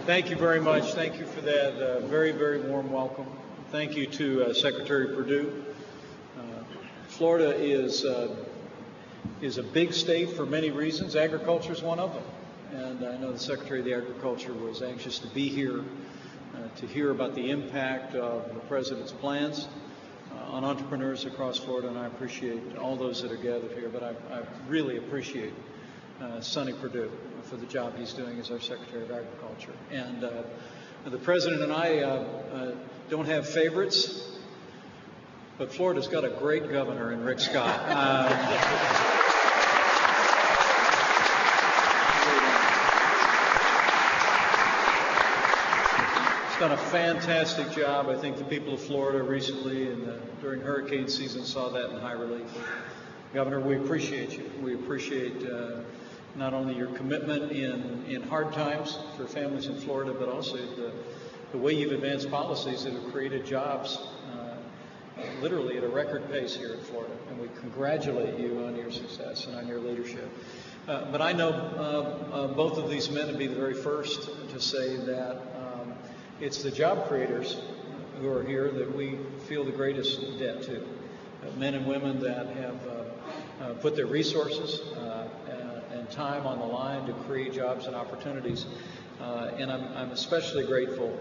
Thank you very much. Thank you for that very, very warm welcome. Thank you to Secretary Perdue. Florida is a big state for many reasons. Agriculture is one of them. And I know the Secretary of the Agriculture was anxious to be here to hear about the impact of the President's plans on entrepreneurs across Florida, and I appreciate all those that are gathered here, but I really appreciate Sonny Perdue for the job he's doing as our Secretary of Agriculture. And the President and I don't have favorites, but Florida's got a great governor in Rick Scott. He's done a fantastic job. I think the people of Florida recently and during hurricane season saw that in high relief. Governor, we appreciate you. We appreciate not only your commitment in hard times for families in Florida, but also the way you've advanced policies that have created jobs literally at a record pace here in Florida. And we congratulate you on your success and on your leadership. But I know both of these men to be the very first to say that it's the job creators who are here that we feel the greatest debt to. Men and women that have put their resources and time on the line to create jobs and opportunities. And I'm especially grateful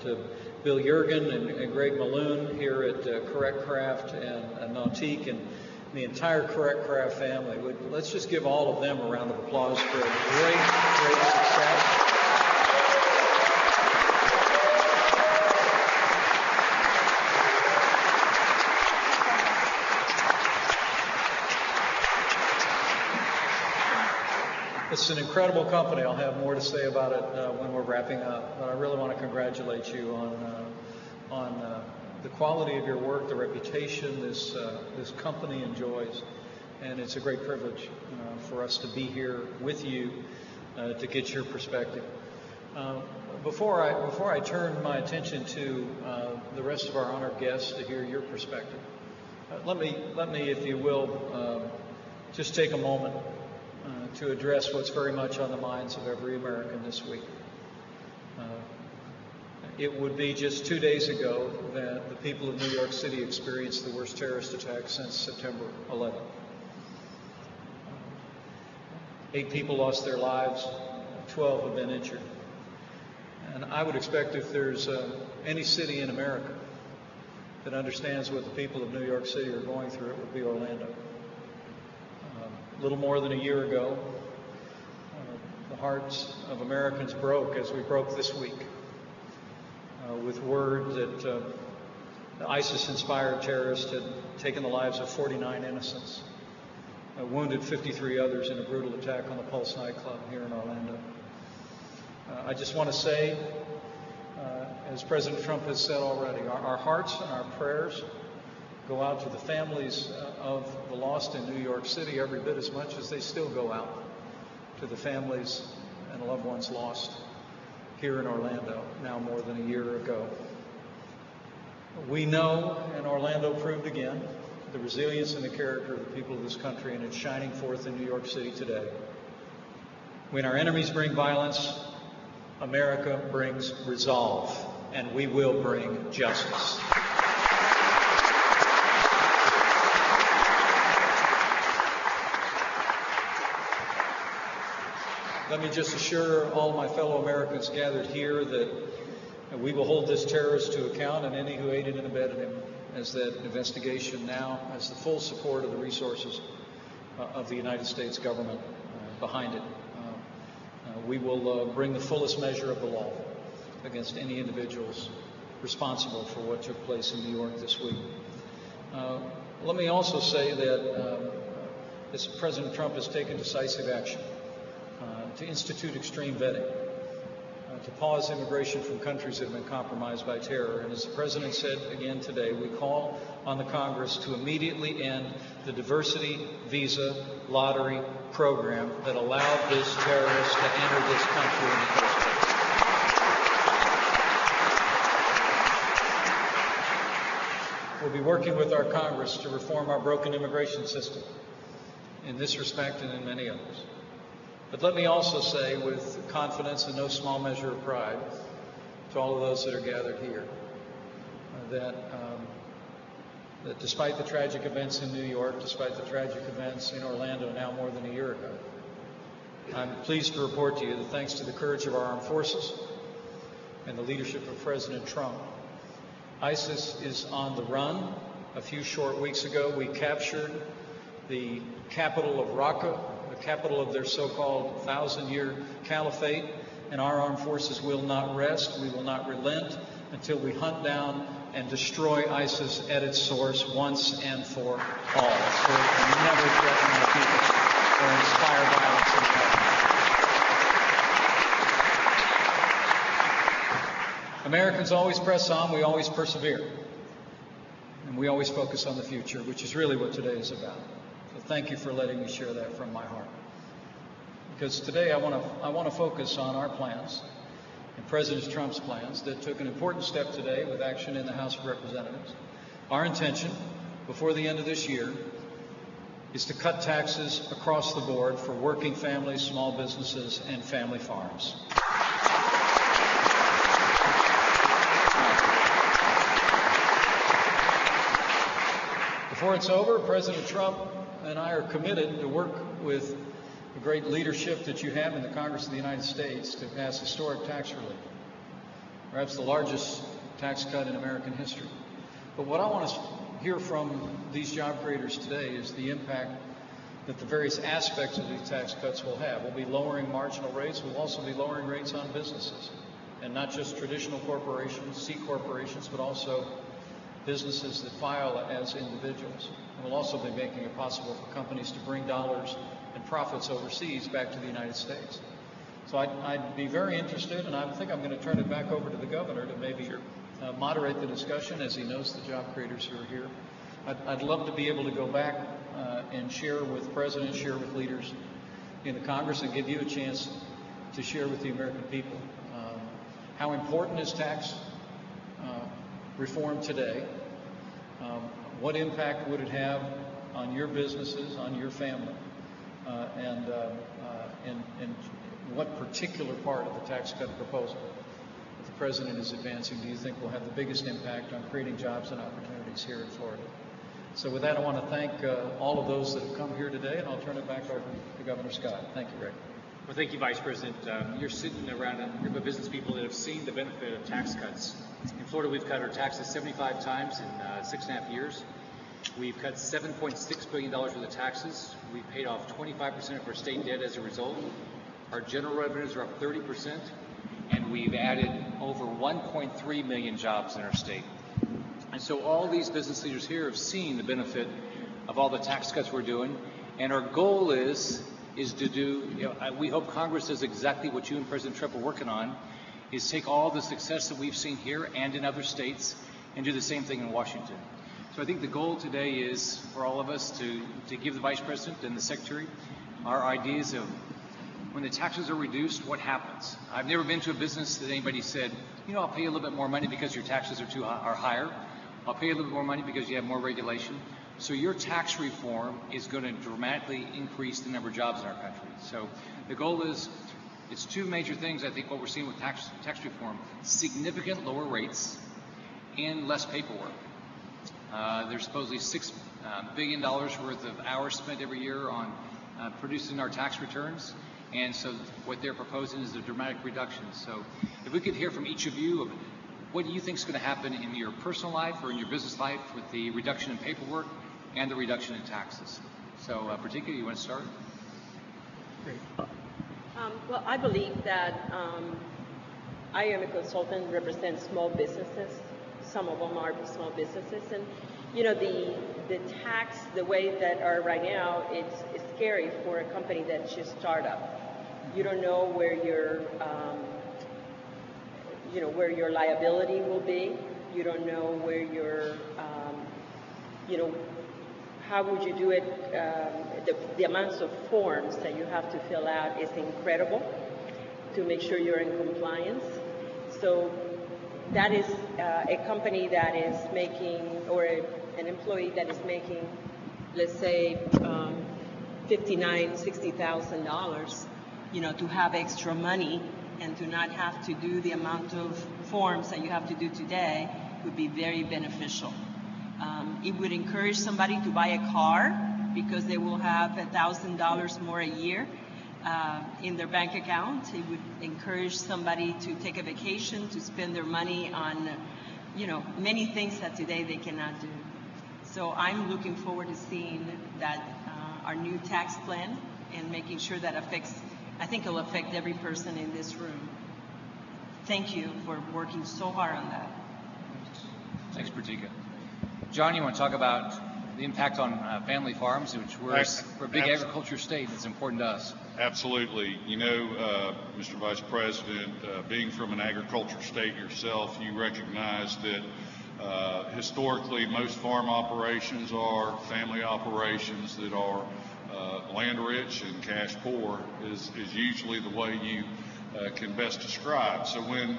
to Bill Yergin and Greg Malone here at Correct Craft and Nautique and the entire Correct Craft family. Let's just give all of them a round of applause for a great success. It's an incredible company. I'll have more to say about it when we're wrapping up. But I really want to congratulate you on the quality of your work, the reputation this company enjoys, and it's a great privilege for us to be here with you to get your perspective. Before I turn my attention to the rest of our honored guests to hear your perspective, let me, if you will, just take a moment to address what's very much on the minds of every American this week. It would be just 2 days ago that the people of New York City experienced the worst terrorist attack since September 11th. 8 people lost their lives, 12 have been injured. And I would expect if there's any city in America that understands what the people of New York City are going through, it would be Orlando. A little more than a year ago, the hearts of Americans broke as we broke this week with word that the ISIS-inspired terrorists had taken the lives of 49 innocents, wounded 53 others in a brutal attack on the Pulse nightclub here in Orlando. I just want to say, as President Trump has said already, our hearts and our prayers go out to the families of the lost in New York City every bit as much as they still go out to the families and loved ones lost here in Orlando now more than a year ago. We know, and Orlando proved again, the resilience and the character of the people of this country, and it's shining forth in New York City today. When our enemies bring violence, America brings resolve, and we will bring justice. Let me just assure all my fellow Americans gathered here that we will hold this terrorist to account and any who aided and abetted him, as that investigation now has the full support of the resources of the United States government behind it. We will bring the fullest measure of the law against any individuals responsible for what took place in New York this week. Let me also say that President Trump has taken decisive action to institute extreme vetting, to pause immigration from countries that have been compromised by terror. And as the President said again today, we call on the Congress to immediately end the diversity visa lottery program that allowed this terrorist to enter this country in the first place. We'll be working with our Congress to reform our broken immigration system in this respect and in many others. But let me also say with confidence and no small measure of pride to all of those that are gathered here, that despite the tragic events in New York, despite the tragic events in Orlando now more than a year ago, I'm pleased to report to you that thanks to the courage of our armed forces and the leadership of President Trump, ISIS is on the run. A few short weeks ago, we captured the capital of Raqqa, the capital of their so-called 1,000-year caliphate, and our armed forces will not rest. We will not relent until we hunt down and destroy ISIS at its source once and for all. So it can never threaten our people or inspire violence in the Americans always press on, we always persevere, and we always focus on the future, which is really what today is about. So thank you for letting me share that from my heart. Because today I want to focus on our plans and President Trump's plans that took an important step today with action in the House of Representatives. Our intention before the end of this year is to cut taxes across the board for working families, small businesses, and family farms. Before it's over, President Trump and I are committed to work with the great leadership that you have in the Congress of the United States to pass historic tax relief, perhaps the largest tax cut in American history. But what I want to hear from these job creators today is the impact that the various aspects of these tax cuts will have. We'll be lowering marginal rates. We'll also be lowering rates on businesses, and not just traditional corporations, C corporations, but also businesses that file as individuals. And we'll also be making it possible for companies to bring dollars and profits overseas back to the United States. So I'd be very interested, and I think I'm going to turn it back over to the governor to maybe moderate the discussion, as he knows the job creators who are here. I'd love to be able to go back and share with presidents, share with leaders in the Congress, and give you a chance to share with the American people how important is tax reform today, what impact would it have on your businesses, on your family, and what particular part of the tax cut proposal that the President is advancing do you think will have the biggest impact on creating jobs and opportunities here in Florida? So with that, I want to thank all of those that have come here today, and I'll turn it back over to Governor Scott. Thank you, Rick. Well, thank you, Vice President. You're sitting around a group of business people that have seen the benefit of tax cuts. In Florida, we've cut our taxes 75 times in 6.5 years. We've cut $7.6 billion worth of taxes. We've paid off 25% of our state debt as a result. Our general revenues are up 30%, and we've added over 1.3 million jobs in our state. And so all these business leaders here have seen the benefit of all the tax cuts we're doing, and our goal is to do, we hope Congress does exactly what you and President Trump are working on, is take all the success that we've seen here and in other states and do the same thing in Washington. So I think the goal today is for all of us to give the Vice President and the Secretary our ideas of when the taxes are reduced, what happens. I've never been to a business that anybody said, I'll pay you a little bit more money because your taxes are higher. I'll pay you a little bit more money because you have more regulation. So your tax reform is going to dramatically increase the number of jobs in our country. So the goal is, it's two major things, I think, what we're seeing with tax reform: significant lower rates and less paperwork. There's supposedly $6 billion worth of hours spent every year on producing our tax returns. And so what they're proposing is a dramatic reduction. So if we could hear from each of you of what do you think is going to happen in your personal life or in your business life with the reduction in paperwork and the reduction in taxes. So particularly, you want to start? Great. Well, I believe that I am a consultant, represent small businesses. Some of them are small businesses. And, the tax, the way that are right now, it's scary for a company that's just startup. You don't know where your liability will be. You don't know where your, how would you do it? The amounts of forms that you have to fill out is incredible to make sure you're in compliance. So that is a company that is making, or an employee that is making, let's say, $59,000, $60,000. to have extra money and to not have to do the amount of forms that you have to do today would be very beneficial. It would encourage somebody to buy a car because they will have $1,000 more a year in their bank account. It would encourage somebody to take a vacation, to spend their money on, many things that today they cannot do. So I'm looking forward to seeing that our new tax plan and making sure that I think it'll affect every person in this room. Thank you for working so hard on that. Thanks, Pratika. John, you want to talk about the impact on family farms, which we're a big agriculture state. It's important to us. Absolutely. Mr. Vice President, being from an agriculture state yourself, you recognize that historically most farm operations are family operations that are land rich and cash poor is usually the way you can best describe. So when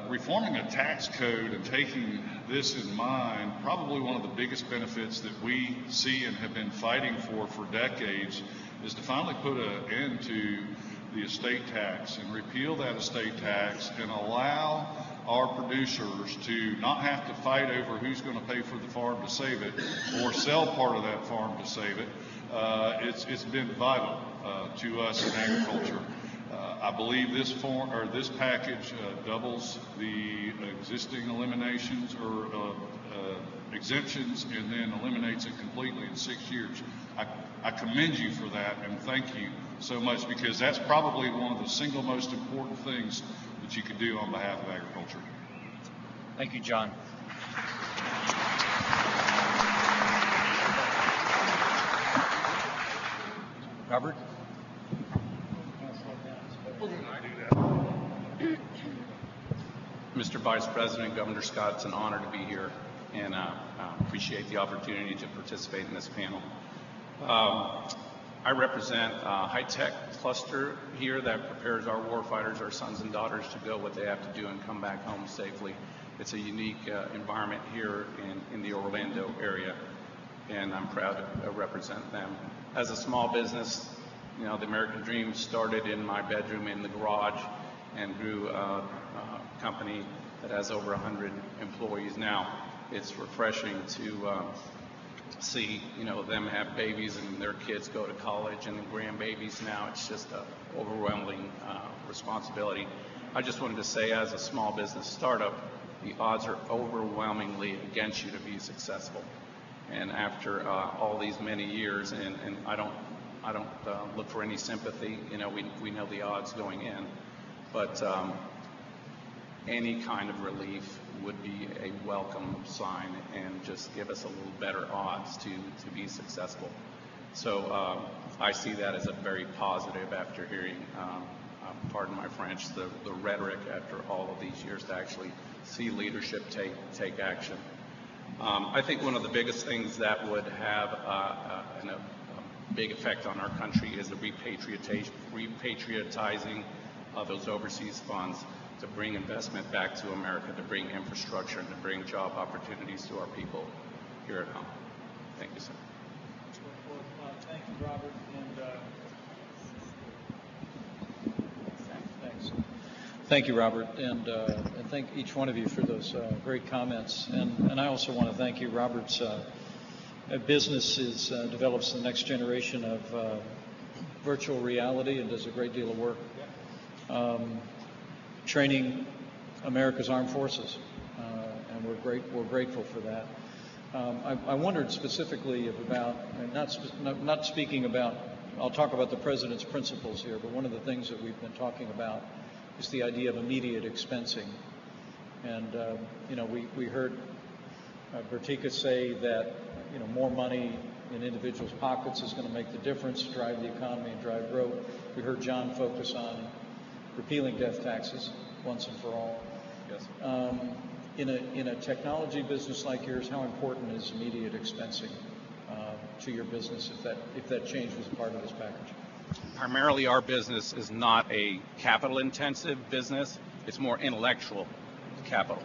reforming a tax code and taking this in mind, probably one of the biggest benefits that we see and have been fighting for decades is to finally put an end to the estate tax and repeal that estate tax and allow our producers to not have to fight over who's going to pay for the farm to save it or sell part of that farm to save it. It's been vital to us in agriculture. I believe this package doubles the existing eliminations or exemptions and then eliminates it completely in 6 years. I commend you for that and thank you so much, because that's probably one of the single most important things that you could do on behalf of agriculture. Thank you, John. Robert? Mr. Vice President, Governor Scott, it's an honor to be here, and I appreciate the opportunity to participate in this panel. I represent a high-tech cluster here that prepares our warfighters, our sons and daughters, to go what they have to do and come back home safely. It's a unique environment here in the Orlando area, and I'm proud to represent them. As a small business, the American Dream started in my bedroom in the garage and grew a company that has over 100 employees now. It's refreshing to see, them have babies and their kids go to college and grandbabies now. It's just an overwhelming responsibility. I just wanted to say, as a small business startup, the odds are overwhelmingly against you to be successful. And after all these many years, and I don't look for any sympathy. We know the odds going in, but any kind of relief would be a welcome sign and just give us a little better odds to be successful. So I see that as a very positive after hearing, pardon my French, the rhetoric after all of these years to actually see leadership take action. I think one of the biggest things that would have a big effect on our country is the repatriatizing of those overseas funds to bring investment back to America, to bring infrastructure, and to bring job opportunities to our people here at home. Thank you, sir. Thank you, Robert, and thanks. Thank you, Robert, and thank each one of you for those great comments. And I also want to thank you. Robert's business develops the next generation of virtual reality and does a great deal of work training America's armed forces, and we're grateful for that. I wondered specifically about, not speaking about, I'll talk about the President's principles here, but one of the things that we've been talking about is the idea of immediate expensing. And we heard Pratika say that more money in individuals' pockets is going to make the difference, drive the economy and drive growth. We heard John focus on repealing death taxes once and for all. Yes. In a technology business like yours, how important is immediate expensing to your business if that change was a part of this package? Primarily, our business is not a capital-intensive business. It's more intellectual capital.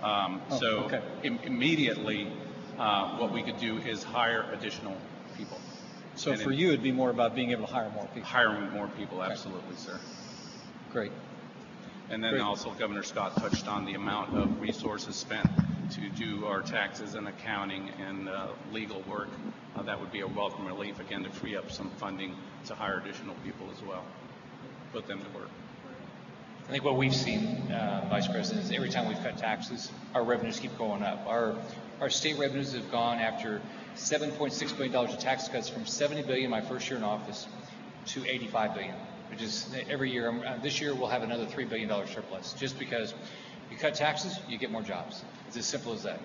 Okay. Immediately, what we could do is hire additional people. So And for you, it'd be more about being able to hire more people. hiring more people, absolutely, sir. Great. And then Great. also Governor Scott touched on the amount of resources spent to do our taxes and accounting and legal work. That would be a welcome relief, again, to free up some funding to hire additional people as well, put them to work. I think what we've seen, Vice President, is every time we've cut taxes, our revenues keep going up. Our state revenues have gone after $7.6 billion of tax cuts from $70 billion my first year in office to $85 billion, which is every year. This year we'll have another $3 billion surplus just because you cut taxes, you get more jobs. It's as simple as that.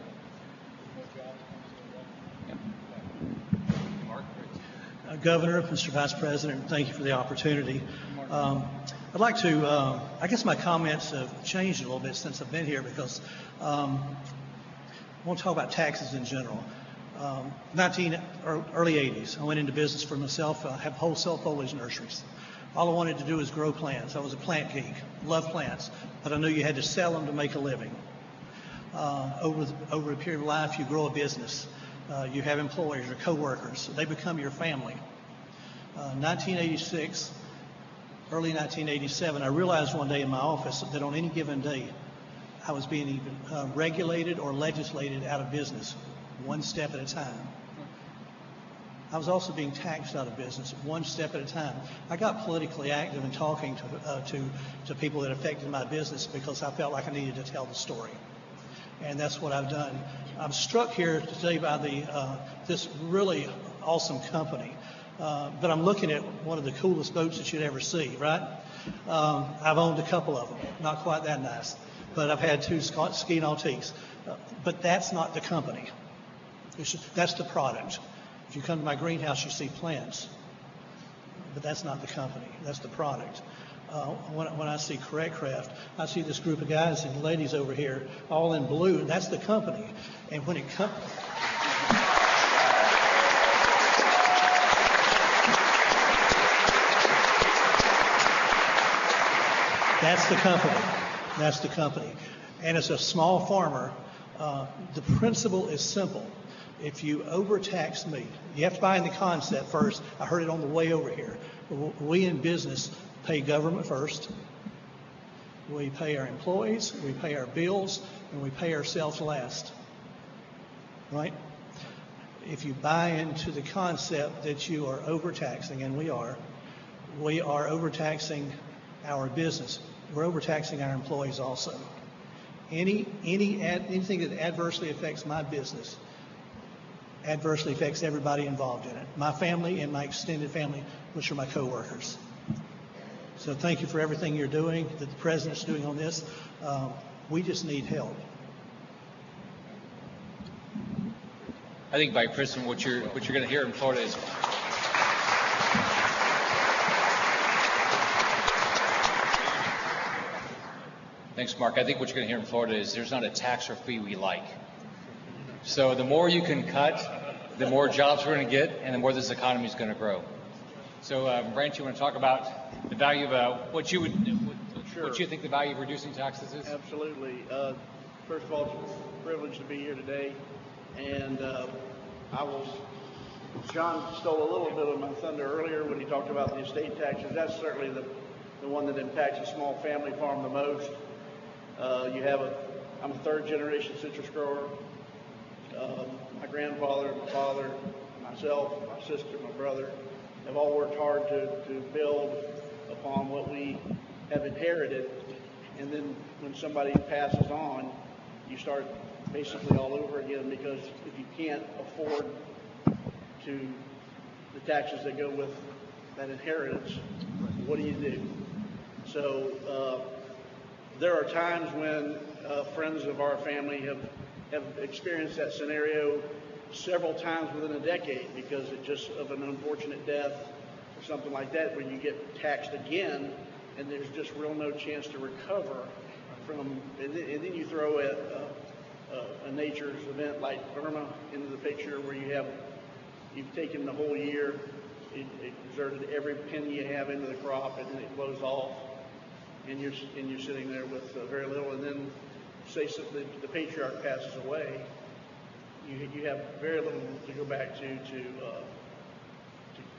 Governor, Mr. Vice President, thank you for the opportunity. I'd like to, I guess my comments have changed a little bit since I've been here because I want to talk about taxes in general. Early 80s, I went into business for myself. I have wholesale foliage nurseries. All I wanted to do was grow plants. I was a plant geek, loved plants, but I knew you had to sell them to make a living. Over a period of life, you grow a business. You have employees or coworkers. They become your family. 1986, early 1987, I realized one day in my office that on any given day, I was being either regulated or legislated out of business, one step at a time. I was also being taxed out of business, one step at a time. I got politically active in talking to people that affected my business because I felt like I needed to tell the story. And that's what I've done. I'm struck here today by this really awesome company. But I'm looking at one of the coolest boats that you'd ever see, right? I've owned a couple of them, not quite that nice, but I've had 2 ski nautiques. But that's not the company. That's the product. If you come to my greenhouse, you see plants, but that's not the company. That's the product. When I see Correct Craft, I see this group of guys and ladies over here, all in blue. That's the company. And when it comes, that's the company. That's the company. And as a small farmer, the principle is simple. If you overtax me, you have to buy in the concept first. I heard it on the way over here. We in business pay government first. We pay our employees, we pay our bills, and we pay ourselves last. Right? If you buy into the concept that you are overtaxing, and we are overtaxing our business. We're overtaxing our employees also. Anything that adversely affects my business adversely affects everybody involved in it. My family and my extended family, which are my coworkers. So thank you for everything you're doing, that the President's doing on this. We just need help. I think, Vice President, what you're going to hear in Florida is thanks, Mark. I think what you're going to hear in Florida is there's not a tax or fee we like. So the more you can cut, the more jobs we're going to get, and the more this economy is going to grow. So, Brant, you want to talk about the value of what you think the value of reducing taxes is? Absolutely. First of all, it's a privilege to be here today, and John stole a little bit of my thunder earlier when he talked about the estate taxes. That's certainly the one that impacts a small family farm the most. I'm a 3rd generation citrus grower. My grandfather, my father, myself, my sister, my brother have all worked hard to build upon what we have inherited. And then when somebody passes on, you start basically all over again, because if you can't afford the taxes that go with that inheritance, what do you do? So there are times when friends of our family have experienced that scenario several times within a decade because of an unfortunate death or something like that, where you get taxed again and there's just real no chance to recover from, and then you throw a nature's event like Irma into the picture, where you've taken the whole year, exerted every penny you have into the crop, and then it blows off, and you're sitting there with very little, and then say the patriarch passes away, you have very little to go back to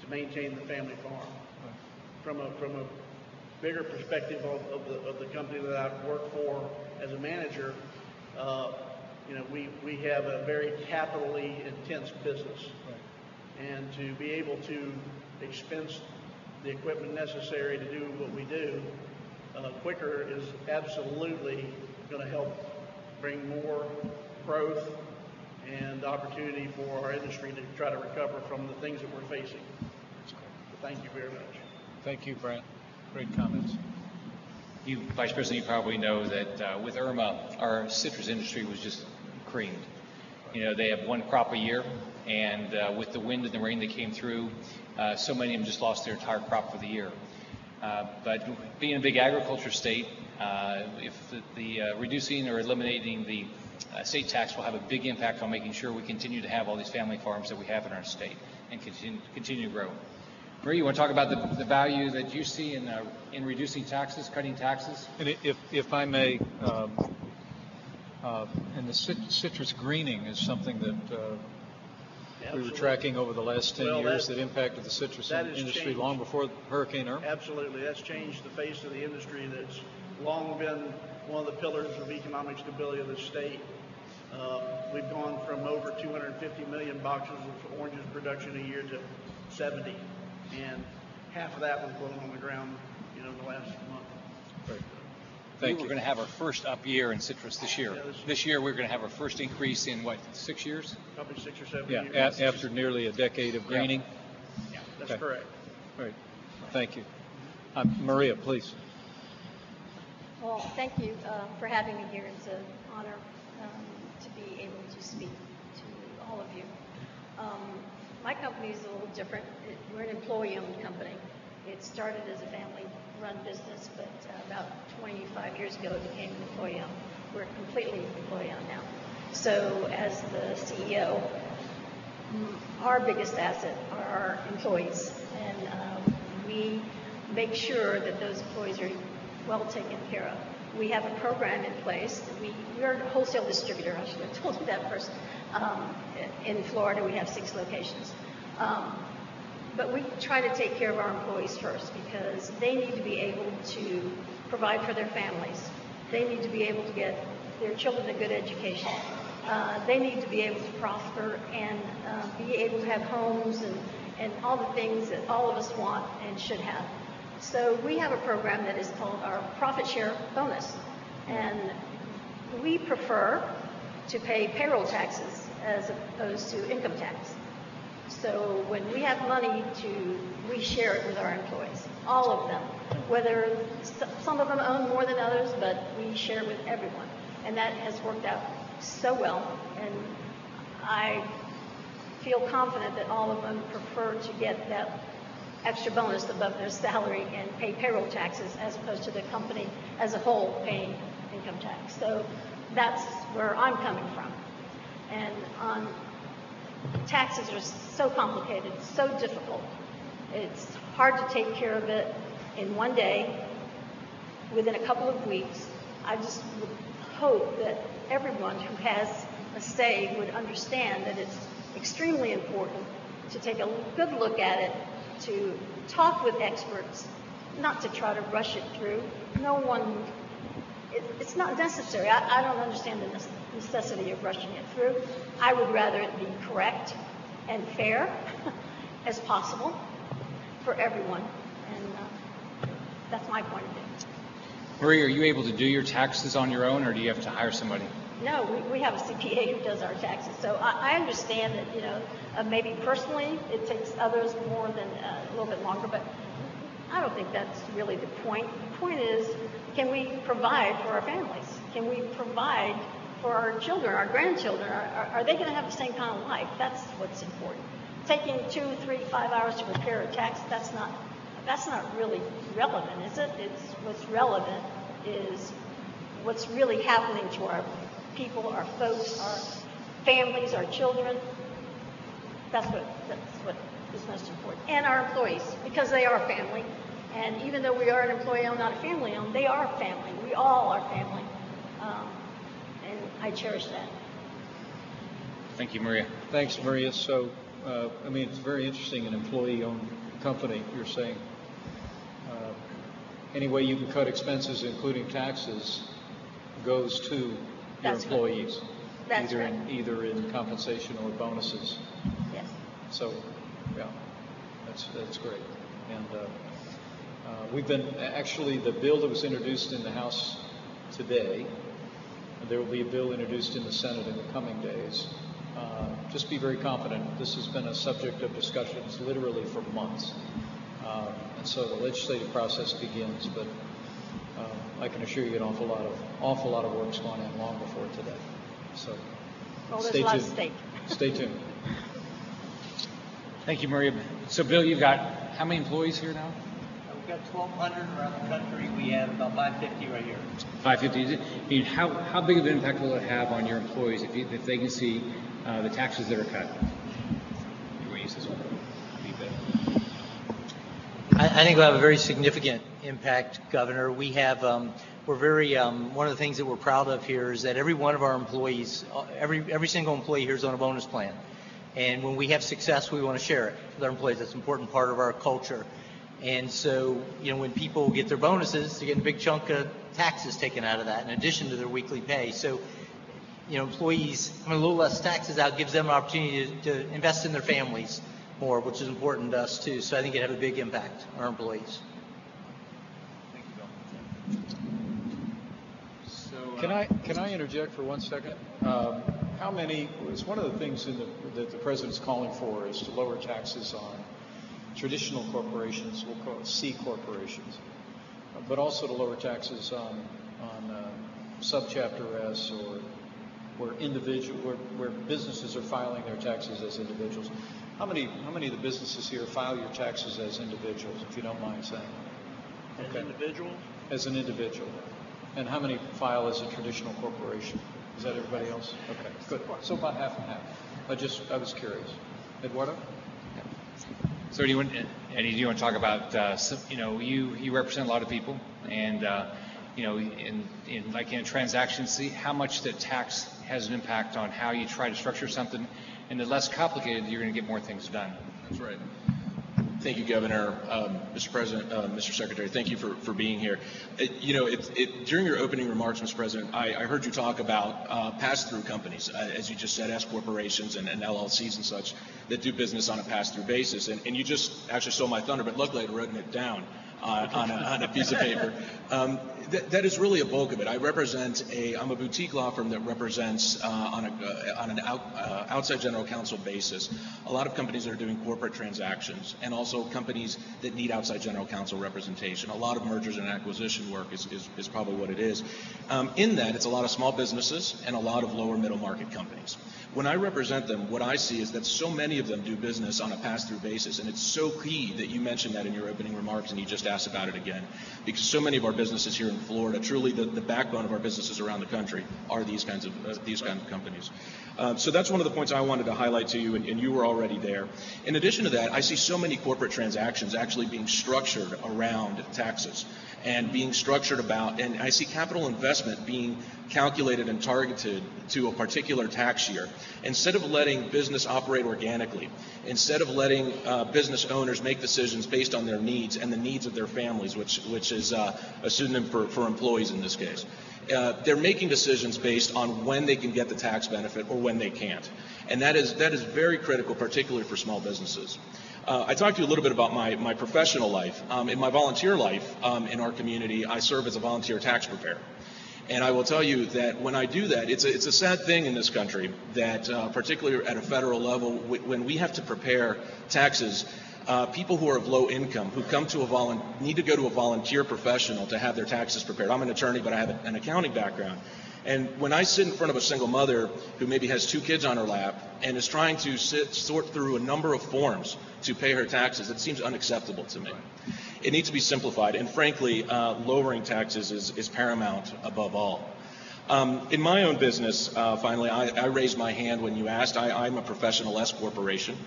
maintain the family farm. From a bigger perspective of the company that I work for as a manager, we have a very capitally intense business. And to be able to expense the equipment necessary to do what we do quicker is absolutely going to help bring more growth and opportunity for our industry to try to recover from the things that we're facing. So thank you very much. Thank you, Brent. Great comments. You, Vice President, you probably know that with Irma, our citrus industry was just creamed. They have one crop a year, and with the wind and the rain that came through, so many of them just lost their entire crop for the year. But being a big agriculture state, if the reducing or eliminating the state tax will have a big impact on making sure we continue to have all these family farms that we have in our state and continue to grow. Marie, you want to talk about the value that you see in reducing taxes, cutting taxes? And if I may, and the citrus greening is something that we were tracking over the last 10 years that impacted the citrus industry long before Hurricane Irma. Absolutely. That's changed the face of the industry that's long been one of the pillars of economic stability of the state. We've gone from over 250 million boxes of oranges production a year to 70. And half of that was blown on the ground, in the last month. Right. We were going to have our first up year in citrus this year. Yeah, this year we're going to have our first increase in 6 years? Probably 6 or 7 Yeah, years. after nearly a decade of greening. Yeah, that's correct. Right. Thank you. Maria, please. Well, thank you for having me here. It's an honor to be able to speak to all of you. My company is a little different. We're an employee-owned company. It started as a family-run business, but about 25 years ago it became employee-owned. We're completely employee-owned now. So as the CEO, our biggest asset are our employees, and we make sure that those employees are well taken care of. We have a program in place. We're a wholesale distributor, I should have told you that first. In Florida, we have 6 locations. But we try to take care of our employees first because they need to be able to provide for their families. They need to be able to get their children a good education. They need to be able to prosper and be able to have homes and all the things that all of us want and should have. So we have a program that is called our profit share bonus. And we prefer to pay payroll taxes as opposed to income tax. So when we have money we share it with our employees, all of them. Whether some of them own more than others, but we share with everyone. And that has worked out so well. And I feel confident that all of them prefer to get that extra bonus above their salary and pay payroll taxes as opposed to the company as a whole paying income tax. So that's where I'm coming from. And taxes are so complicated, so difficult. It's hard to take care of it in one day, within a couple of weeks. I just would hope that everyone who has a say would understand that it's extremely important to take a good look at it, to talk with experts, not to try to rush it through. It's not necessary. I don't understand the necessity of rushing it through. I would rather it be correct and fair as possible for everyone. And that's my point of view. Marie, are you able to do your taxes on your own, or do you have to hire somebody? No, we have a CPA who does our taxes. So I understand that, maybe personally it takes others more than a little bit longer, but I don't think that's really the point. The point is, can we provide for our families? Can we provide for our children, our grandchildren? Are they going to have the same kind of life? That's what's important. Taking 2, 3, 5 hours to prepare a tax, that's not really relevant, is it? What's relevant is what's really happening to our people, our folks, our families, our children. That's what is most important. And our employees, because they are family. And even though we are an employee-owned, not a family-owned, they are family. We all are family. And I cherish that. Thank you, Maria. Thanks, Maria. So, it's very interesting, an employee-owned company, you're saying any way you can cut expenses, including taxes, goes to your That's right. employees, That's either right. either in compensation or bonuses. Yes. So, yeah, that's great. And we've been actually the bill that was introduced in the House today. There will be a bill introduced in the Senate in the coming days. Just be very confident. This has been a subject of discussions literally for months. And so the legislative process begins, but I can assure you an awful lot of work's gone in long before today. So Well, there's stay a lot at tuned. stake. Stay tuned. Thank you, Maria. So, Bill, you've got how many employees here now? We've got 1,200 around the country. We have about 550 right here. 550. I mean, how big of an impact will it have on your employees if they can see the taxes that are cut? You want to use this one? I think we'll have a very significant impact, Governor. We have, we're very, one of the things that we're proud of here is that every one of our employees, every single employee here is on a bonus plan. And when we have success, we want to share it with our employees. That's an important part of our culture. And so, you know, when people get their bonuses, they're getting a big chunk of taxes taken out of that in addition to their weekly pay. So, you know, employees, a little less taxes out gives them an opportunity to invest in their families more, which is important to us too. So I think it have a big impact on our employees. Thank you, Bill. So, Can I interject for 1 second? How many? It's one of the things that the president's calling for is to lower taxes on traditional corporations. We'll call it C corporations, but also to lower taxes on subchapter S or where businesses are filing their taxes as individuals. How many of the businesses here file your taxes as individuals, if you don't mind saying? As individuals? As an individual. And how many file as a traditional corporation? Is that everybody else? Okay, good. So about half and half. I was curious. Eduardo? So Eddie, do you want to talk about, you represent a lot of people, and, in a transaction, see how much the tax has an impact on how you try to structure something, and the less complicated, you're going to get more things done. That's right. Thank you, Governor. Mr. President, Mr. Secretary, thank you for being here. During your opening remarks, Mr. President, I heard you talk about pass-through companies, as you just said, S corporations and LLCs and such that do business on a pass-through basis. And you just actually stole my thunder, but luckily I'd written it down on a piece of paper. That is really a bulk of it. I'm a boutique law firm that represents on an outside general counsel basis a lot of companies that are doing corporate transactions and also companies that need outside general counsel representation. A lot of mergers and acquisition work is probably what it is. In that, it's a lot of small businesses and a lot of lower middle market companies. When I represent them, what I see is that so many of them do business on a pass-through basis, and it's so key that you mentioned that in your opening remarks and you just asked about it again, because so many of our businesses here in Florida, truly the backbone of our businesses around the country are these kinds of companies. So that's one of the points I wanted to highlight to you, and you were already there. In addition to that, I see so many corporate transactions actually being structured around taxes and being structured and I see capital investment being calculated and targeted to a particular tax year. Instead of letting business operate organically, instead of letting business owners make decisions based on their needs and the needs of their families, which is a pseudonym for employees in this case, they're making decisions based on when they can get the tax benefit or when they can't. And that is very critical, particularly for small businesses. I talked to you a little bit about my professional life. In my volunteer life in our community, I serve as a volunteer tax preparer. And I will tell you that when I do that, it's a sad thing in this country that particularly at a federal level, when we have to prepare taxes, people who are of low income, who come to need to go to a volunteer professional to have their taxes prepared. I'm an attorney, but I have an accounting background. And when I sit in front of a single mother who maybe has 2 kids on her lap and is trying to sort through a number of forms to pay her taxes, it seems unacceptable to me. It needs to be simplified, and frankly, lowering taxes is paramount above all. In my own business, finally, I raised my hand when you asked. I'm a professional S corporation,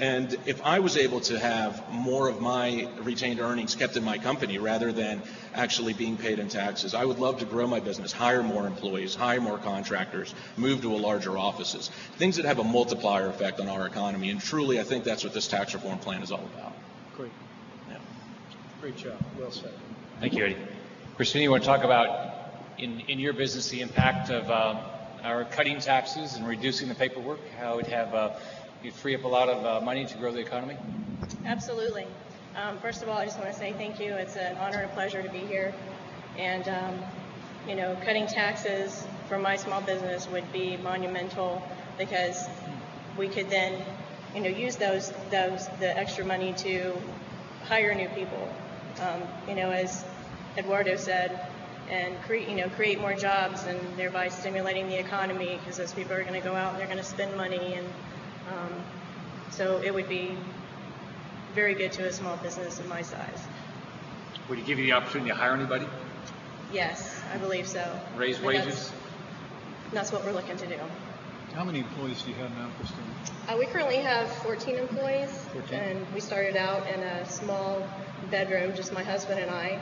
and if I was able to have more of my retained earnings kept in my company rather than actually being paid in taxes, I would love to grow my business, hire more employees, hire more contractors, move to larger offices, things that have a multiplier effect on our economy, and truly I think that's what this tax reform plan is all about. Great. Great job. Well said. Thank you, Eddie. Christina, you want to talk about in your business the impact of our cutting taxes and reducing the paperwork, how it have you free up a lot of money to grow the economy? Absolutely. First of all, I just want to say thank you. It's an honor and a pleasure to be here. And, you know, cutting taxes for my small business would be monumental because we could then, you know, use the extra money to hire new people. You know, as Eduardo said, and create more jobs and thereby stimulating the economy because those people are going to go out and they're going to spend money, and so it would be very good to a small business of my size. Would it give you the opportunity to hire anybody? Yes, I believe so. Raise wages? That's what we're looking to do. How many employees do you have now, Christina? We currently have 14 employees, 14. And we started out in a small bedroom, just my husband and I,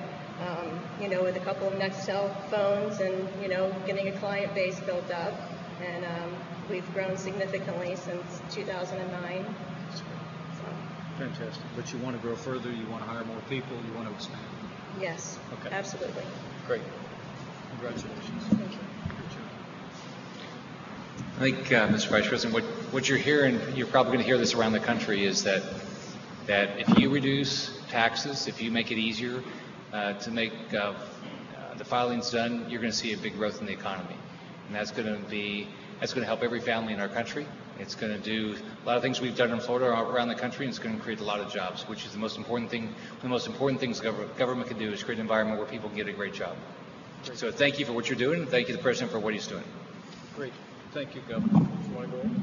you know, with a couple of Nextel phones and, you know, getting a client base built up. And we've grown significantly since 2009. So. Fantastic. But you want to grow further, you want to hire more people, you want to expand. Yes, okay. Absolutely. Great. Congratulations. Thank you. I think, Mr. Vice President, what you're hearing, you're probably going to hear this around the country, is that if you reduce taxes, if you make it easier to make the filings done, you're going to see a big growth in the economy, and that's going to help every family in our country. It's going to do a lot of things we've done in Florida around the country, and it's going to create a lot of jobs, which is the most important thing. One of the most important things government can do is create an environment where people can get a great job. Great. So thank you for what you're doing, and thank you to the President for what he's doing. Great. Thank you, Governor. You want to go ahead?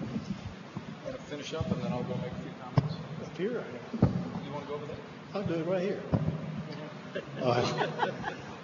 Want to finish up, and then I'll go make a few comments. Up here. You want to go over there? I'll do it right here.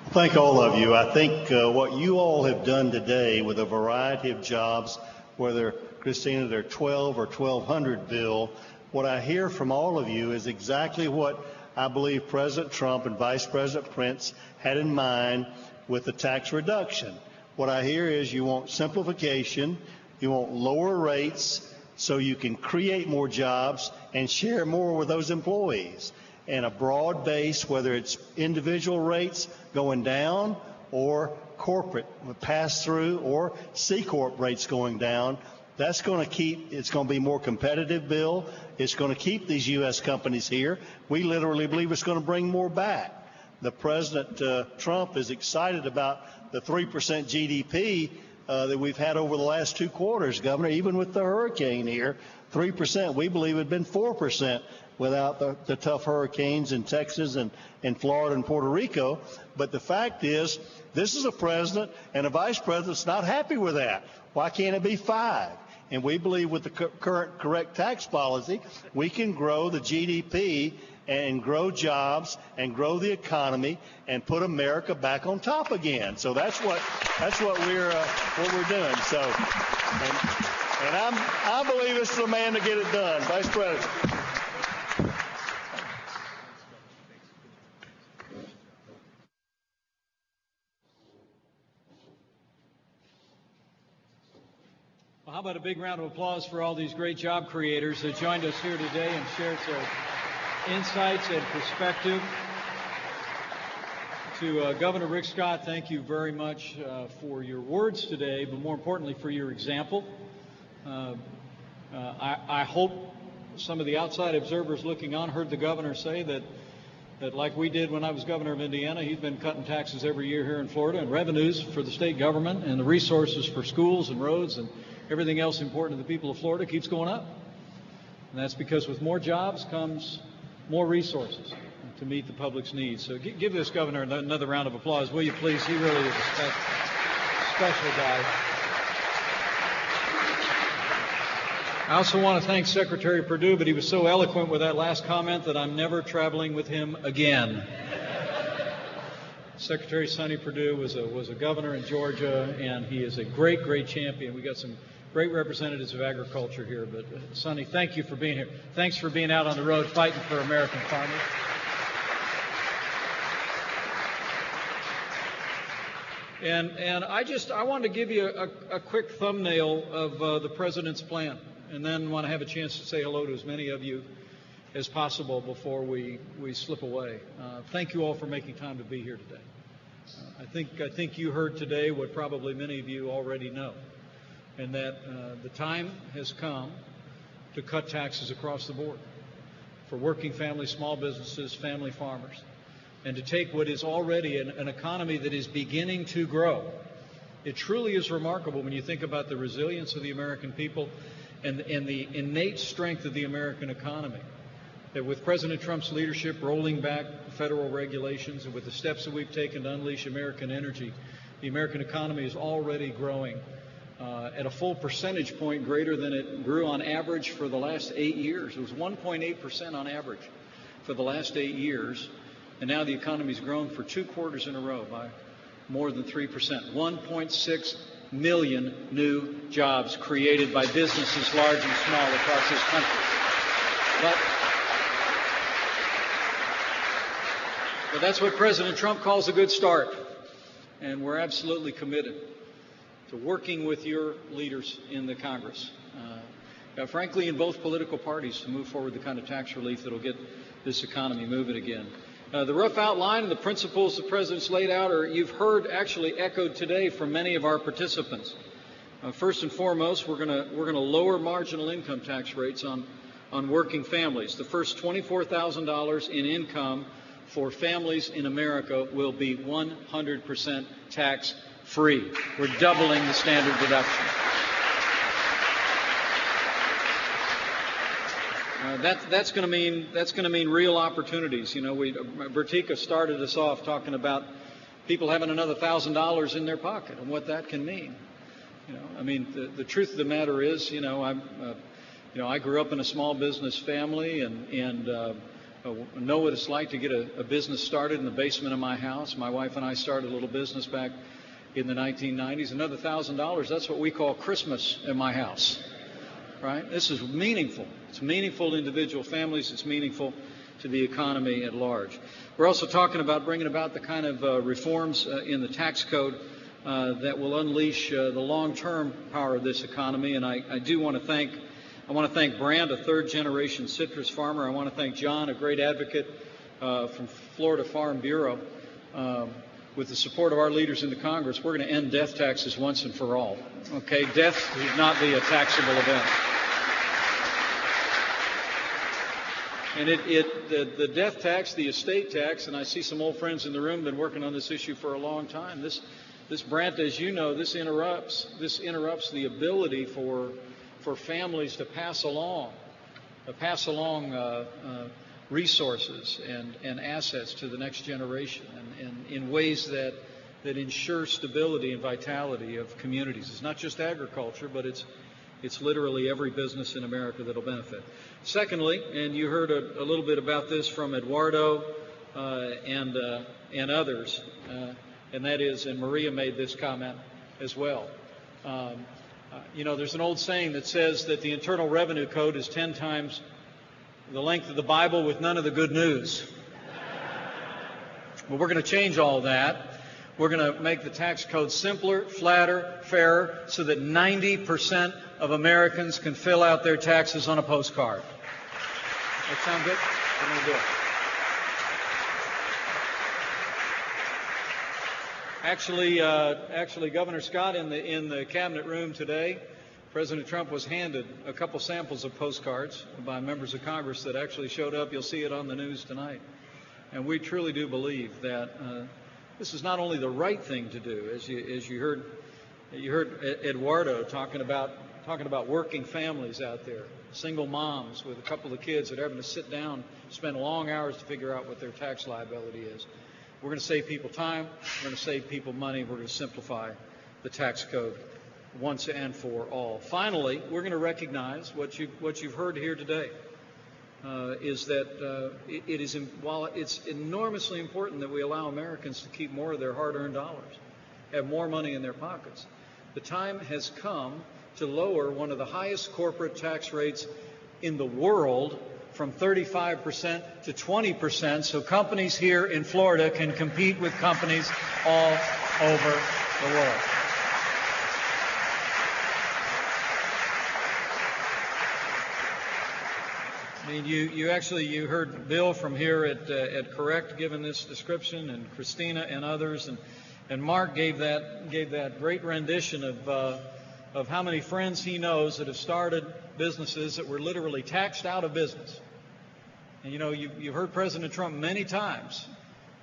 Thank all of you. I think what you all have done today with a variety of jobs, whether, Christina, they're 12 or 1,200 bill, what I hear from all of you is exactly what I believe President Trump and Vice President Pence had in mind with the tax reduction. What I hear is you want simplification, you want lower rates so you can create more jobs and share more with those employees. And a broad base, whether it's individual rates going down or corporate pass-through or C-Corp rates going down, that's going to it's going to be more competitive, Bill. It's going to keep these U.S. companies here. We literally believe it's going to bring more back. The President Trump is excited about the 3% GDP that we've had over the last 2 quarters, Governor. Even with the hurricane here, 3%. We believe it had been 4% without the tough hurricanes in Texas and Florida and Puerto Rico. But the fact is, this is a president and a vice president that's not happy with that. Why can't it be 5? And we believe with the current correct tax policy, we can grow the GDP and grow jobs and grow the economy and put America back on top again. So that's what we're doing. So, and I believe it's the man to get it done, Vice President. Well, how about a big round of applause for all these great job creators that joined us here today and shared their insights and perspective. To Governor Rick Scott, thank you very much for your words today, but more importantly for your example. I hope some of the outside observers looking on heard the governor say that like we did when I was governor of Indiana, he's been cutting taxes every year here in Florida, and revenues for the state government and the resources for schools and roads and everything else important to the people of Florida keeps going up. And that's because with more jobs comes more resources to meet the public's needs. So give this governor another round of applause, will you please? He really is a special guy. I also want to thank Secretary Perdue, but he was so eloquent with that last comment that I'm never traveling with him again. Secretary Sonny Perdue was a governor in Georgia, and he is a great, great champion. We got some great representatives of agriculture here, but Sonny, thank you for being here. Thanks for being out on the road fighting for American farmers. And I wanted to give you a quick thumbnail of the President's plan, and then want to have a chance to say hello to as many of you as possible before we slip away. Thank you all for making time to be here today. I think you heard today what probably many of you already know, and that the time has come to cut taxes across the board for working families, small businesses, family farmers, and to take what is already an economy that is beginning to grow. It truly is remarkable when you think about the resilience of the American people and the innate strength of the American economy, that with President Trump's leadership rolling back federal regulations and with the steps that we've taken to unleash American energy, the American economy is already growing at a full percentage point greater than it grew on average for the last 8 years. It was 1.8% on average for the last 8 years, and now the economy's grown for 2 quarters in a row by more than 3%. 1.6 million new jobs created by businesses large and small across this country. But that's what President Trump calls a good start, and we're absolutely committed to working with your leaders in the Congress, frankly in both political parties, to move forward the kind of tax relief that will get this economy moving again. The rough outline and the principles the President's laid out you've heard actually echoed today from many of our participants. First and foremost, we're going to lower marginal income tax rates on working families. The first $24,000 in income for families in America will be 100% tax-free. We're doubling the standard deduction. That's going to mean real opportunities. You know, Bertika started us off talking about people having another $1,000 in their pocket and what that can mean. You know, I mean, the truth of the matter is, I grew up in a small business family and know what it's like to get a business started in the basement of my house. My wife and I started a little business back in the 1990s. Another $1,000, that's what we call Christmas in my house, right? This is meaningful. It's meaningful to individual families. It's meaningful to the economy at large. We're also talking about bringing about the kind of reforms in the tax code that will unleash the long-term power of this economy. And I want to thank Brand, a third-generation citrus farmer. I want to thank John, a great advocate from Florida Farm Bureau. With the support of our leaders in the Congress, we're going to end death taxes once and for all. Okay, death should not be a taxable event. And the death tax, the estate tax, and I see some old friends in the room been working on this issue for a long time. This Brant, as you know, this interrupts the ability for families to pass along resources and assets to the next generation, and in ways that ensure stability and vitality of communities. It's not just agriculture, but it's literally every business in America that'll benefit. Secondly, and you heard a little bit about this from Eduardo and others, and that is, and Maria made this comment as well. There's an old saying that says that the Internal Revenue Code is 10 times the length of the Bible with none of the good news. Well, we're going to change all that. We're going to make the tax code simpler, flatter, fairer, so that 90% of Americans can fill out their taxes on a postcard. That sound good? We're going to do it. Actually, Governor Scott, in the cabinet room today, President Trump was handed a couple samples of postcards by members of Congress that actually showed up. You'll see it on the news tonight. And we truly do believe that this is not only the right thing to do, as you heard Eduardo talking about working families out there, single moms with a couple of kids that are having to sit down, spend long hours to figure out what their tax liability is. We're going to save people time. We're going to save people money. We're going to simplify the tax code once and for all. Finally, we're going to recognize what you've heard here today. Is that while it's enormously important that we allow Americans to keep more of their hard-earned dollars, have more money in their pockets, the time has come to lower one of the highest corporate tax rates in the world from 35% to 20%, so companies here in Florida can compete with companies all over the world. I mean, you heard Bill from here at Correct giving this description, and Christina and others, and Mark gave that great rendition of how many friends he knows that have started businesses that were literally taxed out of business. And you've heard President Trump many times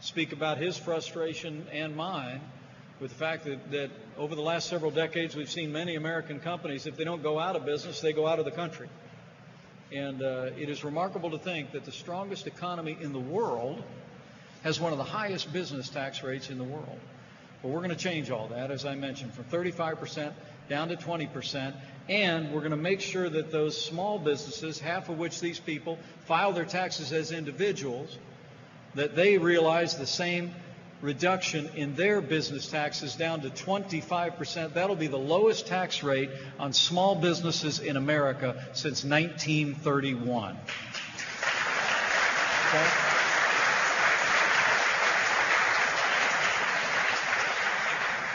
speak about his frustration and mine with the fact that over the last several decades we've seen many American companies, if they don't go out of business, they go out of the country. And it is remarkable to think that the strongest economy in the world has one of the highest business tax rates in the world. Well, we're going to change all that, as I mentioned, from 35% down to 20%, and we're going to make sure that those small businesses, half of which these people file their taxes as individuals, that they realize the same reduction in their business taxes down to 25%. That'll be the lowest tax rate on small businesses in America since 1931. Okay?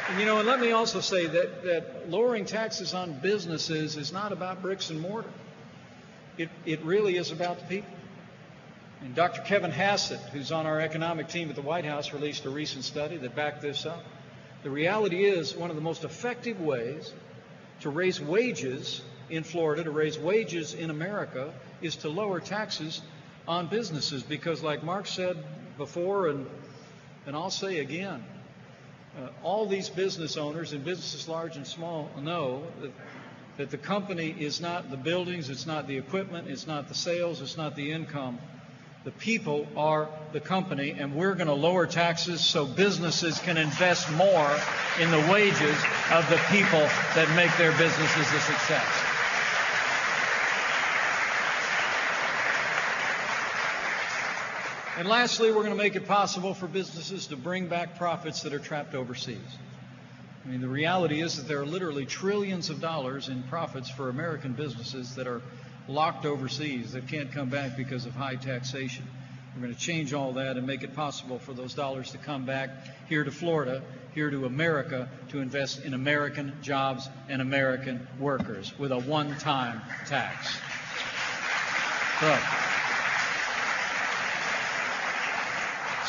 And let me also say that lowering taxes on businesses is not about bricks and mortar. It really is about the people. And Dr. Kevin Hassett, who's on our economic team at the White House, released a recent study that backed this up. The reality is one of the most effective ways to raise wages in Florida, to raise wages in America, is to lower taxes on businesses. Because like Mark said before, and I'll say again, all these business owners and businesses large and small know that the company is not the buildings, it's not the equipment, it's not the sales, it's not the income. The people are the company, and we're going to lower taxes so businesses can invest more in the wages of the people that make their businesses a success. And lastly, we're going to make it possible for businesses to bring back profits that are trapped overseas. I mean, the reality is that there are literally trillions of dollars in profits for American businesses that are locked overseas that can't come back because of high taxation. We're going to change all that and make it possible for those dollars to come back here to Florida, here to America, to invest in American jobs and American workers with a one-time tax.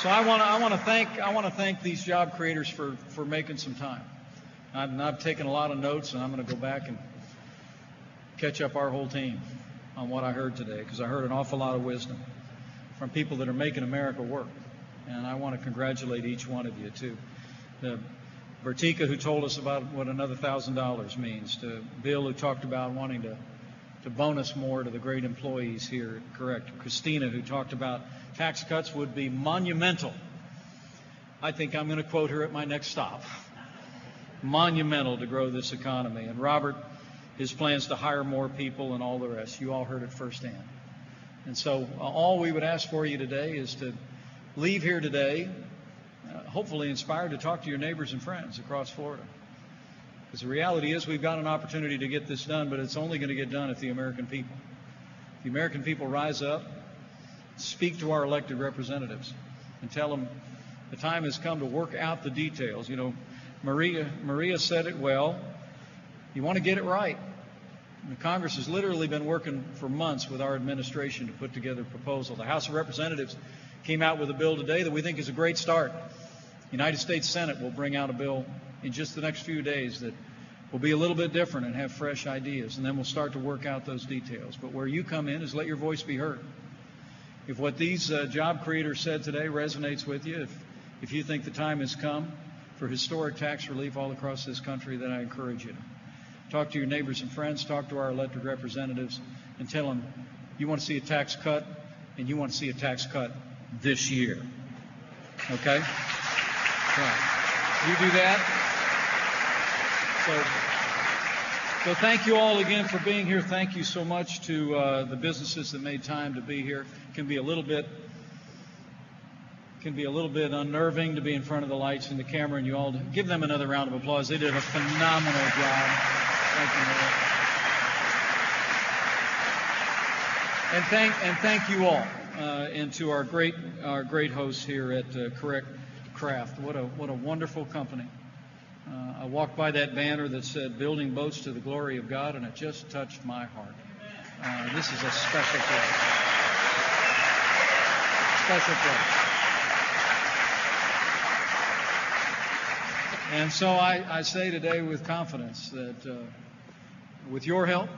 So I want to thank these job creators for making some time. I've taken a lot of notes, and I'm going to go back and catch up our whole team on what I heard today, because I heard an awful lot of wisdom from people that are making America work. And I want to congratulate each one of you, too. To Vertika, who told us about what another $1,000 means. To Bill, who talked about wanting to bonus more to the great employees here at Correct. Christina, who talked about tax cuts would be monumental. I think I'm going to quote her at my next stop. Monumental to grow this economy. And Robert, his plans to hire more people and all the rest. You all heard it firsthand. And so all we would ask for you today is to leave here today, hopefully inspired to talk to your neighbors and friends across Florida. Because the reality is we've got an opportunity to get this done, but it's only going to get done if the American people. If the American people rise up, speak to our elected representatives, and tell them the time has come to work out the details. Maria said it well. You want to get it right. And the Congress has literally been working for months with our administration to put together a proposal. The House of Representatives came out with a bill today that we think is a great start. The United States Senate will bring out a bill in just the next few days that will be a little bit different and have fresh ideas, and then we'll start to work out those details. But where you come in is let your voice be heard. If what these job creators said today resonates with you, if you think the time has come for historic tax relief all across this country, then I encourage you to talk to your neighbors and friends, talk to our elected representatives, and tell them you want to see a tax cut, and you want to see a tax cut this year. Okay? Right. You do that. So thank you all again for being here. Thank you so much to the businesses that made time to be here. It can be a little bit unnerving to be in front of the lights and the camera, and you all give them another round of applause. They did a phenomenal job. Thank you, Mayor. And thank you all, and to our great hosts here at Correct Craft. What a wonderful company. I walked by that banner that said "Building Boats to the Glory of God," and it just touched my heart. This is a special place. special place. And so I say today with confidence that with your help,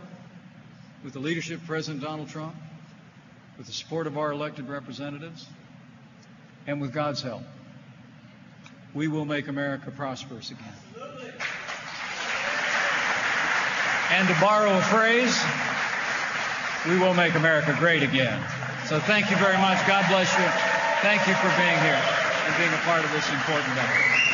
with the leadership of President Donald Trump, with the support of our elected representatives, and with God's help, we will make America prosperous again. And to borrow a phrase, we will make America great again. So thank you very much. God bless you. Thank you for being here and being a part of this important day.